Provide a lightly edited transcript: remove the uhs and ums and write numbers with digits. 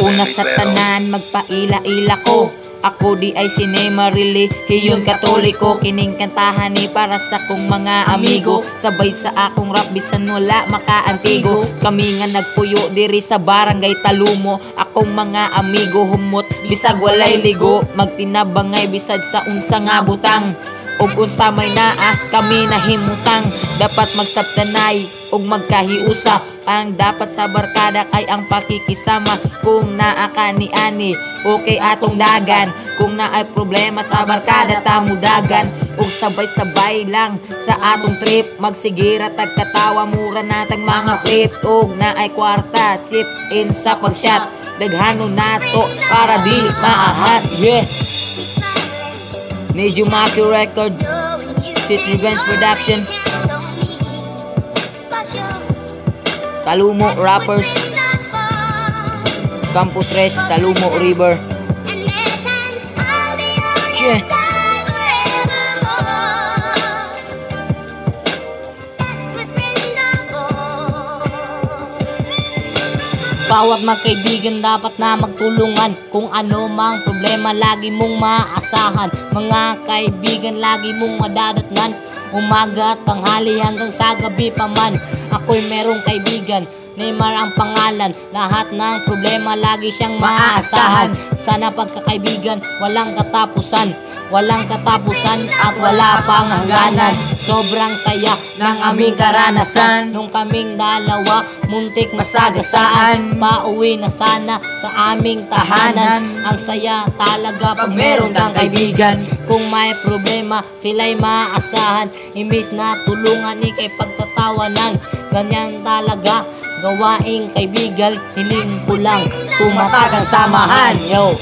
Una sa tanan, magpaila-ila ko. Ako di ay sinema relihiyon katoliko. Kining kantahan ni para sa kong mga amigo. Sabay sa akong rap bisan wala makaantigo. Kami nga nagpuyo diri sa barangay Talumo. Akong mga amigo humot bisag walay ligo. Magtinabangay bisad sa unsa nga butang. Og unsa may naa kami nahimutang. Dapat magsabtanay og magkahiusa. Ang dapat sa barkada kay ang pakikisama. Kung naa ka ni ani okay atong dagan. Kung naay problema sa barkada tamudagan. Ug sabay-sabay lang sa atong trip. Magsigira tagkatawa mura natag mga flip. Ug naay kwarta chip in sa pagshot. Daghanon nato para di maahat. Yeah. Medyo Maki Record, Sweet Revenge Production, Talumo Rappers, Campo 3, Talumo River. Yeah. Bawat magkaibigan dapat na magtulungan. Kung ano mang problema lagi mong maasahan. Mga kaibigan lagi mong madadatnan. Umaga at tanghali hanggang sa gabi pa man. Ako'y merong kaibigan, Neymar ang pangalan. Lahat ng problema lagi siyang maaasahan. Sana pagkakaibigan walang katapusan. Walang katapusan at wala pang hangganan. Sobrang saya ng aming karanasan. Nung kaming dalawa muntik masagasaan. Pauwi na sana sa aming tahanan. Ang saya talaga pag meron kang kaibigan. Kung may problema sila'y maaasahan. Imbis na tulungan ikay pagtatawanan. Ganyan talaga gawaing kaibigan. Hiling ko lang tumatagang samahan. Yo!